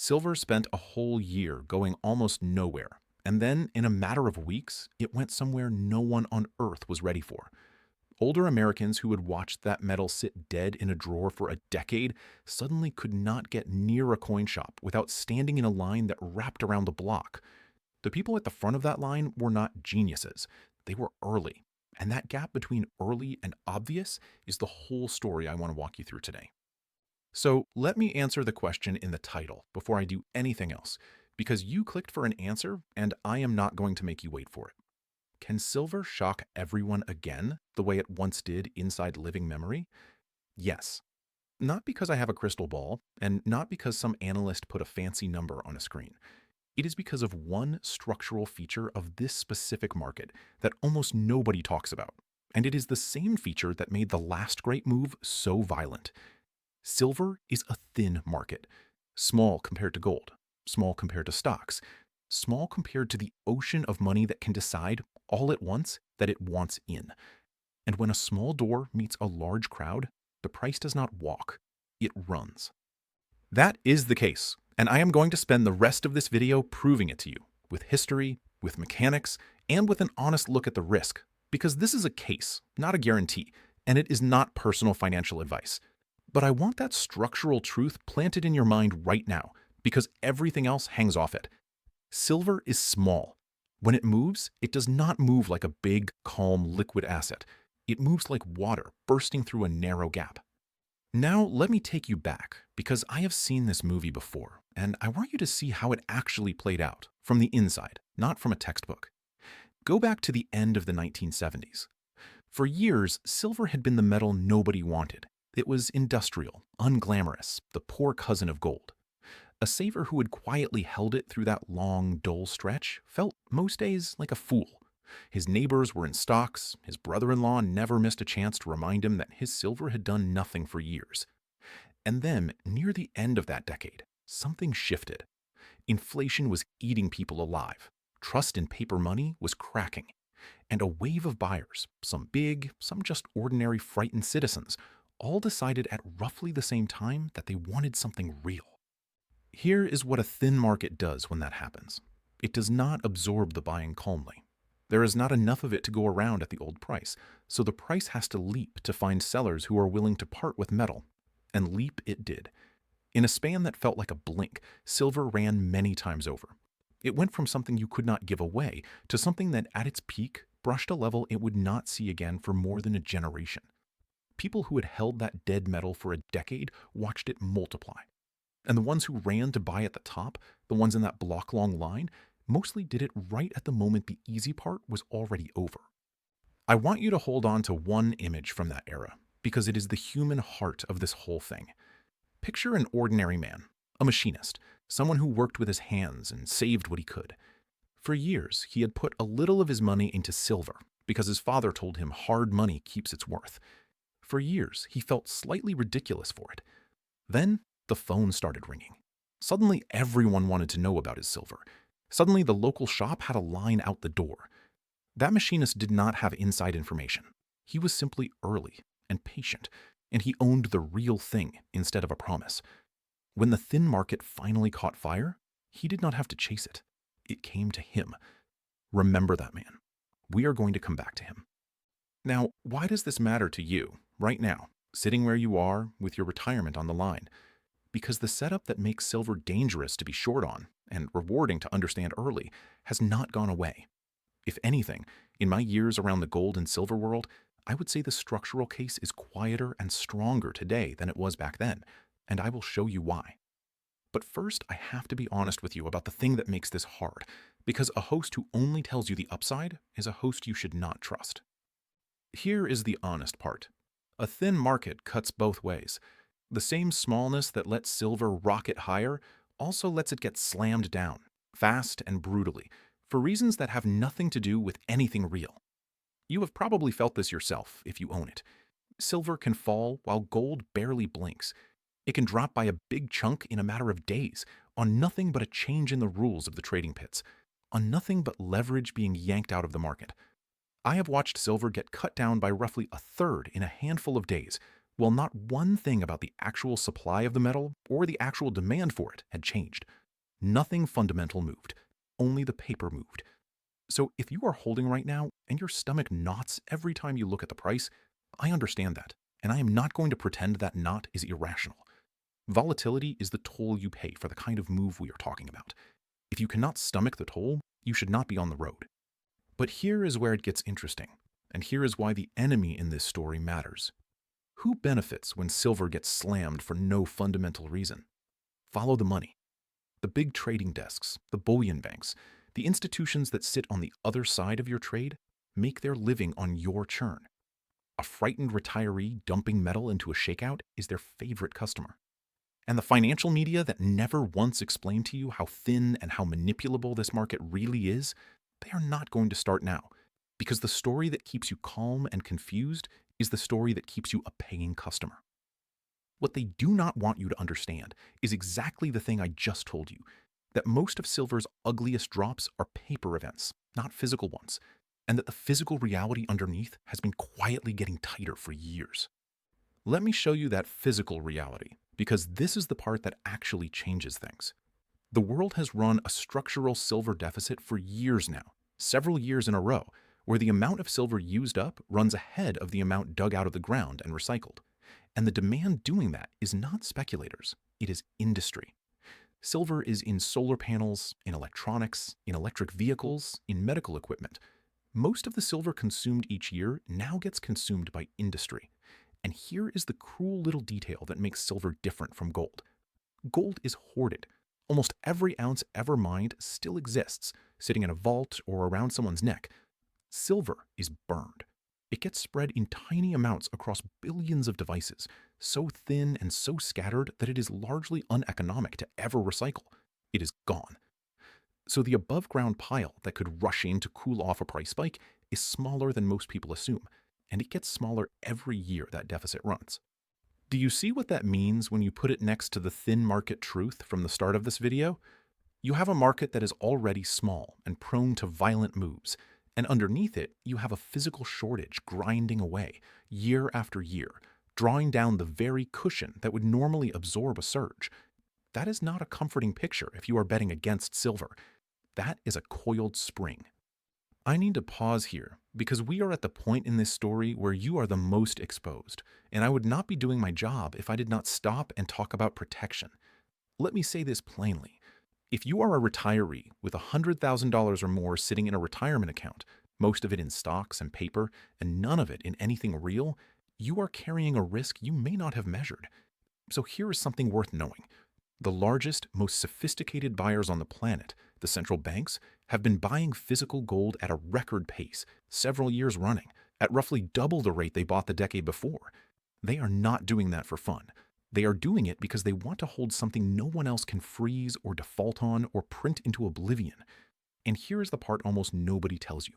Silver spent a whole year going almost nowhere, and then in a matter of weeks, it went somewhere no one on Earth was ready for. Older Americans who had watched that metal sit dead in a drawer for a decade suddenly could not get near a coin shop without standing in a line that wrapped around the block. The people at the front of that line were not geniuses, they were early. And that gap between early and obvious is the whole story I want to walk you through today. So let me answer the question in the title before I do anything else, because you clicked for an answer and I am not going to make you wait for it. Can silver shock everyone again the way it once did inside living memory? Yes. Not because I have a crystal ball, and not because some analyst put a fancy number on a screen. It is because of one structural feature of this specific market that almost nobody talks about. And it is the same feature that made the last great move so violent. Silver is a thin market, small compared to gold, small compared to stocks, small compared to the ocean of money that can decide all at once that it wants in. And when a small door meets a large crowd, the price does not walk, it runs. That is the case, and I am going to spend the rest of this video proving it to you, with history, with mechanics, and with an honest look at the risk, because this is a case, not a guarantee, and it is not personal financial advice. But I want that structural truth planted in your mind right now, because everything else hangs off it. Silver is small. When it moves, it does not move like a big, calm, liquid asset. It moves like water bursting through a narrow gap. Now, let me take you back, because I have seen this movie before, and I want you to see how it actually played out, from the inside, not from a textbook. Go back to the end of the 1970s. For years, silver had been the metal nobody wanted. It was industrial, unglamorous, the poor cousin of gold. A saver who had quietly held it through that long, dull stretch felt most days like a fool. His neighbors were in stocks, his brother-in-law never missed a chance to remind him that his silver had done nothing for years. And then, near the end of that decade, something shifted. Inflation was eating people alive. Trust in paper money was cracking. And a wave of buyers, some big, some just ordinary frightened citizens, all decided at roughly the same time that they wanted something real. Here is what a thin market does when that happens. It does not absorb the buying calmly. There is not enough of it to go around at the old price, so the price has to leap to find sellers who are willing to part with metal. And leap it did. In a span that felt like a blink, silver ran many times over. It went from something you could not give away to something that at its peak brushed a level it would not see again for more than a generation. People who had held that dead metal for a decade watched it multiply. And the ones who ran to buy at the top, the ones in that block-long line, mostly did it right at the moment the easy part was already over. I want you to hold on to one image from that era, because it is the human heart of this whole thing. Picture an ordinary man, a machinist, someone who worked with his hands and saved what he could. For years, he had put a little of his money into silver, because his father told him hard money keeps its worth. For years, he felt slightly ridiculous for it. Then, the phone started ringing. Suddenly, everyone wanted to know about his silver. Suddenly, the local shop had a line out the door. That machinist did not have inside information. He was simply early and patient, and he owned the real thing instead of a promise. When the thin market finally caught fire, he did not have to chase it. It came to him. Remember that man. We are going to come back to him. Now, why does this matter to you, right now, sitting where you are with your retirement on the line? Because the setup that makes silver dangerous to be short on and rewarding to understand early has not gone away. If anything, in my years around the gold and silver world, I would say the structural case is quieter and stronger today than it was back then, and I will show you why. But first, I have to be honest with you about the thing that makes this hard, because a host who only tells you the upside is a host you should not trust. Here is the honest part. A thin market cuts both ways. The same smallness that lets silver rocket higher also lets it get slammed down, fast and brutally, for reasons that have nothing to do with anything real. You have probably felt this yourself if you own it. Silver can fall while gold barely blinks. It can drop by a big chunk in a matter of days, on nothing but a change in the rules of the trading pits, on nothing but leverage being yanked out of the market. I have watched silver get cut down by roughly a third in a handful of days, Well, not one thing about the actual supply of the metal or the actual demand for it had changed. Nothing fundamental moved, only the paper moved. So if you are holding right now and your stomach knots every time you look at the price, I understand that, and I am not going to pretend that knot is irrational. Volatility is the toll you pay for the kind of move we are talking about. If you cannot stomach the toll, you should not be on the road. But here is where it gets interesting, and here is why the enemy in this story matters. Who benefits when silver gets slammed for no fundamental reason? Follow the money. The big trading desks, the bullion banks, the institutions that sit on the other side of your trade make their living on your churn. A frightened retiree dumping metal into a shakeout is their favorite customer. And the financial media that never once explained to you how thin and how manipulable this market really is, they are not going to start now. Because the story that keeps you calm and confused is the story that keeps you a paying customer. What they do not want you to understand is exactly the thing I just told you, that most of silver's ugliest drops are paper events, not physical ones, and that the physical reality underneath has been quietly getting tighter for years. Let me show you that physical reality, because this is the part that actually changes things. The world has run a structural silver deficit for years now, several years in a row, where the amount of silver used up runs ahead of the amount dug out of the ground and recycled. And the demand doing that is not speculators, it is industry. Silver is in solar panels, in electronics, in electric vehicles, in medical equipment. Most of the silver consumed each year now gets consumed by industry. And here is the cruel little detail that makes silver different from gold. Gold is hoarded. Almost every ounce ever mined still exists, sitting in a vault or around someone's neck. Silver is burned. It gets spread in tiny amounts across billions of devices, so thin and so scattered that it is largely uneconomic to ever recycle. It is gone. So the above-ground pile that could rush in to cool off a price spike is smaller than most people assume, and it gets smaller every year that deficit runs. Do you see what that means when you put it next to the thin market truth from the start of this video? You have a market that is already small and prone to violent moves, and underneath it, you have a physical shortage grinding away, year after year, drawing down the very cushion that would normally absorb a surge. That is not a comforting picture if you are betting against silver. That is a coiled spring. I need to pause here because we are at the point in this story where you are the most exposed, and I would not be doing my job if I did not stop and talk about protection. Let me say this plainly. If you are a retiree with $100,000 or more sitting in a retirement account, most of it in stocks and paper, and none of it in anything real, you are carrying a risk you may not have measured. So here is something worth knowing. The largest, most sophisticated buyers on the planet, the central banks, have been buying physical gold at a record pace, several years running, at roughly double the rate they bought the decade before. They are not doing that for fun. They are doing it because they want to hold something no one else can freeze or default on or print into oblivion. And here is the part almost nobody tells you.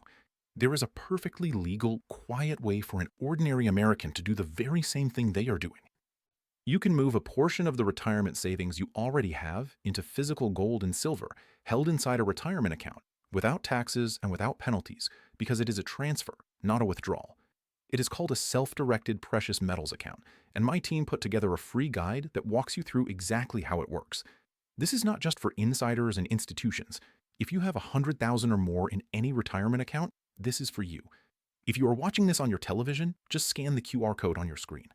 There is a perfectly legal, quiet way for an ordinary American to do the very same thing they are doing. You can move a portion of the retirement savings you already have into physical gold and silver held inside a retirement account without taxes and without penalties because it is a transfer, not a withdrawal. It is called a self-directed precious metals account, and my team put together a free guide that walks you through exactly how it works. This is not just for insiders and institutions. If you have $100,000 or more in any retirement account, this is for you. If you are watching this on your television, just scan the QR code on your screen.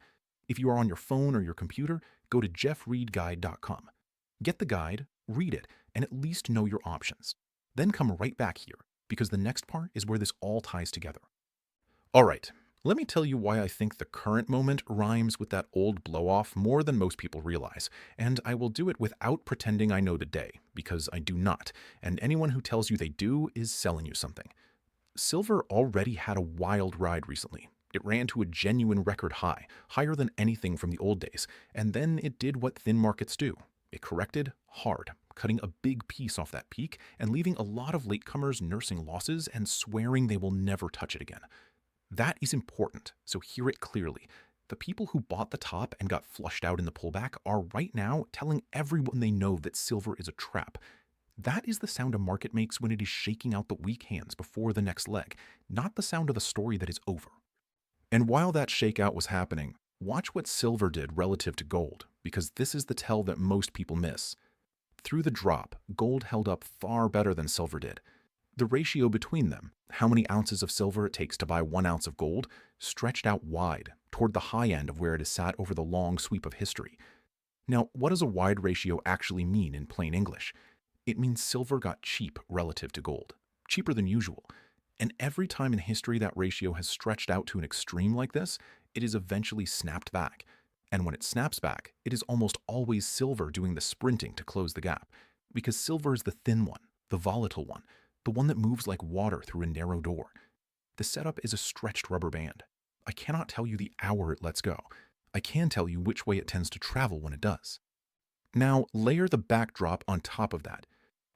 If you are on your phone or your computer, go to jeffreedguide.com. Get the guide, read it, and at least know your options. Then come right back here, because the next part is where this all ties together. All right, let me tell you why I think the current moment rhymes with that old blow-off more than most people realize, and I will do it without pretending I know today, because I do not, and anyone who tells you they do is selling you something. Silver already had a wild ride recently. It ran to a genuine record high, higher than anything from the old days, and then it did what thin markets do. It corrected hard, cutting a big piece off that peak and leaving a lot of latecomers nursing losses and swearing they will never touch it again. That is important, so hear it clearly. The people who bought the top and got flushed out in the pullback are right now telling everyone they know that silver is a trap. That is the sound a market makes when it is shaking out the weak hands before the next leg, not the sound of the story that is over. And while that shakeout was happening, Watch what silver did relative to gold, because this is the tell that most people miss. Through the drop, gold held up far better than silver did. The ratio between them, how many ounces of silver it takes to buy 1 ounce of gold, stretched out wide, toward the high end of where it has sat over the long sweep of history. Now, what does a wide ratio actually mean in plain English? It means silver got cheap relative to gold, cheaper than usual. And every time in history that ratio has stretched out to an extreme like this, it is eventually snapped back. And when it snaps back, it is almost always silver doing the sprinting to close the gap, because silver is the thin one, the volatile one, the one that moves like water through a narrow door. The setup is a stretched rubber band. I cannot tell you the hour it lets go. I can tell you which way it tends to travel when it does. Now, layer the backdrop on top of that.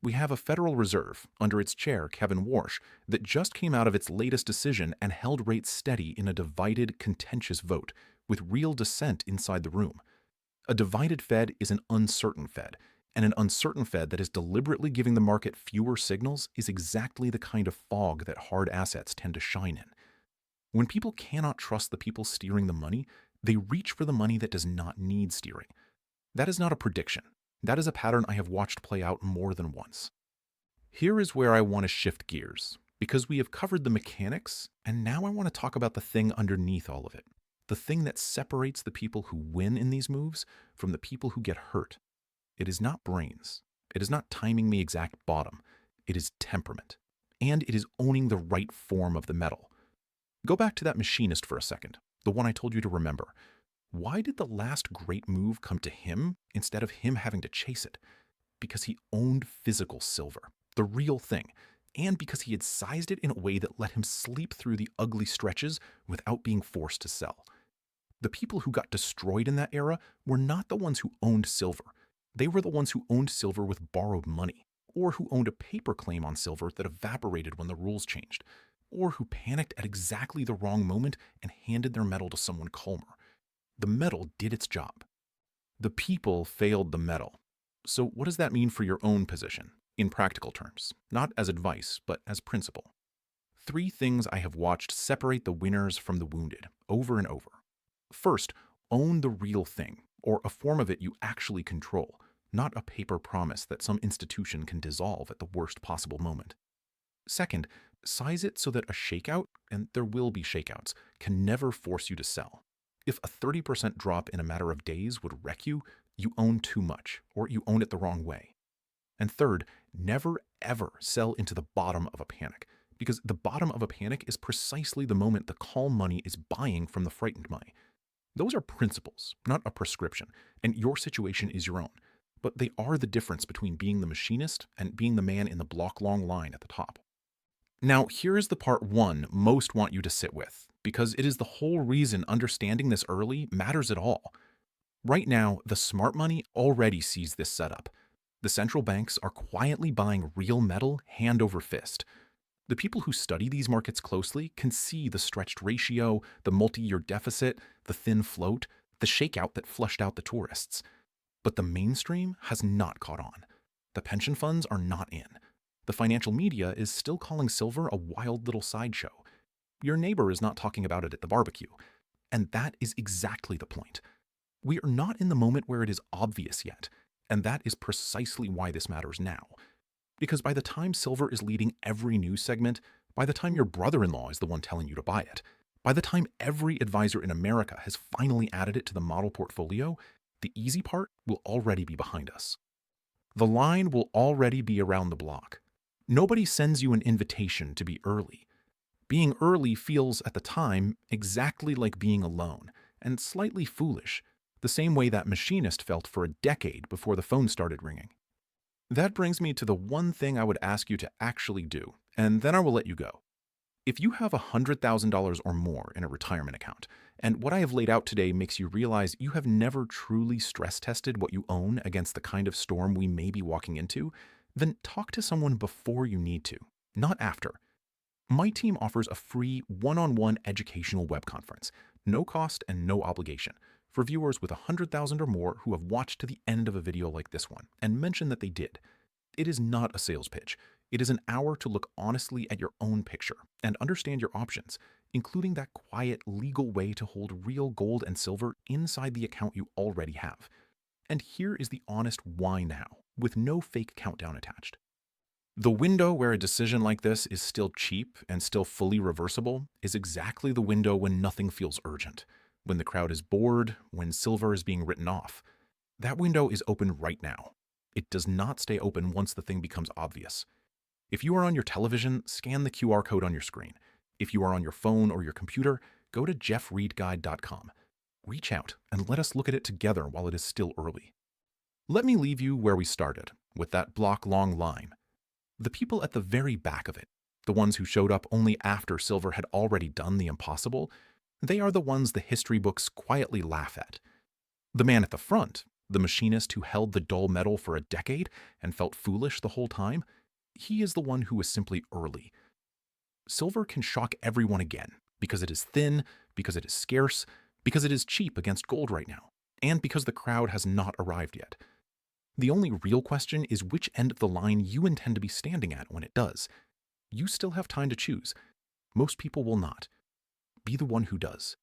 We have a Federal Reserve, under its chair, Kevin Warsh, that just came out of its latest decision and held rates steady in a divided, contentious vote, with real dissent inside the room. A divided Fed is an uncertain Fed, and an uncertain Fed that is deliberately giving the market fewer signals is exactly the kind of fog that hard assets tend to shine in. When people cannot trust the people steering the money, they reach for the money that does not need steering. That is not a prediction. That is a pattern I have watched play out more than once. Here is where I want to shift gears, because we have covered the mechanics, and now I want to talk about the thing underneath all of it. The thing that separates the people who win in these moves from the people who get hurt. It is not brains. It is not timing the exact bottom. It is temperament. And it is owning the right form of the metal. Go back to that machinist for a second, the one I told you to remember. Why did the last great move come to him instead of him having to chase it? Because he owned physical silver, the real thing, and because he had sized it in a way that let him sleep through the ugly stretches without being forced to sell. The people who got destroyed in that era were not the ones who owned silver. They were the ones who owned silver with borrowed money, or who owned a paper claim on silver that evaporated when the rules changed, or who panicked at exactly the wrong moment and handed their metal to someone calmer. The metal did its job. The people failed the metal. So what does that mean for your own position, in practical terms, not as advice, but as principle? 3 things I have watched separate the winners from the wounded, over and over. First, own the real thing, or a form of it you actually control, not a paper promise that some institution can dissolve at the worst possible moment. Second, size it so that a shakeout, and there will be shakeouts, can never force you to sell. If a 30% drop in a matter of days would wreck you, you own too much, or you own it the wrong way. And third, never ever sell into the bottom of a panic, because the bottom of a panic is precisely the moment the calm money is buying from the frightened money. Those are principles, not a prescription, and your situation is your own, but they are the difference between being the machinist and being the man in the block-long line at the top. Now, here is the part 1 most want you to sit with, because it is the whole reason understanding this early matters at all. Right now, the smart money already sees this setup. The central banks are quietly buying real metal hand over fist. The people who study these markets closely can see the stretched ratio, the multi-year deficit, the thin float, the shakeout that flushed out the tourists. But the mainstream has not caught on. The pension funds are not in. The financial media is still calling silver a wild little sideshow. Your neighbor is not talking about it at the barbecue. And that is exactly the point. We are not in the moment where it is obvious yet, and that is precisely why this matters now. Because by the time silver is leading every news segment, by the time your brother-in-law is the one telling you to buy it, by the time every advisor in America has finally added it to the model portfolio, the easy part will already be behind us. The line will already be around the block. Nobody sends you an invitation to be early. Being early feels, at the time, exactly like being alone, and slightly foolish, the same way that machinist felt for a decade before the phone started ringing. That brings me to the one thing I would ask you to actually do, and then I will let you go. If you have $100,000 or more in a retirement account, and what I have laid out today makes you realize you have never truly stress tested what you own against the kind of storm we may be walking into, then talk to someone before you need to, not after. My team offers a free one-on-one educational web conference, no cost and no obligation, for viewers with $100,000 or more who have watched to the end of a video like this one and mentioned that they did. It is not a sales pitch. It is an hour to look honestly at your own picture and understand your options, including that quiet, legal way to hold real gold and silver inside the account you already have. And here is the honest why now, with no fake countdown attached. The window where a decision like this is still cheap and still fully reversible is exactly the window when nothing feels urgent, when the crowd is bored, when silver is being written off. That window is open right now. It does not stay open once the thing becomes obvious. If you are on your television, scan the QR code on your screen. If you are on your phone or your computer, go to jeffreedguide.com. Reach out and let us look at it together while it is still early. Let me leave you where we started, with that block-long line. The people at the very back of it, the ones who showed up only after silver had already done the impossible, they are the ones the history books quietly laugh at. The man at the front, the machinist who held the dull metal for a decade and felt foolish the whole time, he is the one who was simply early. Silver can shock everyone again, because it is thin, because it is scarce, because it is cheap against gold right now, and because the crowd has not arrived yet. The only real question is which end of the line you intend to be standing at when it does. You still have time to choose. Most people will not. Be the one who does.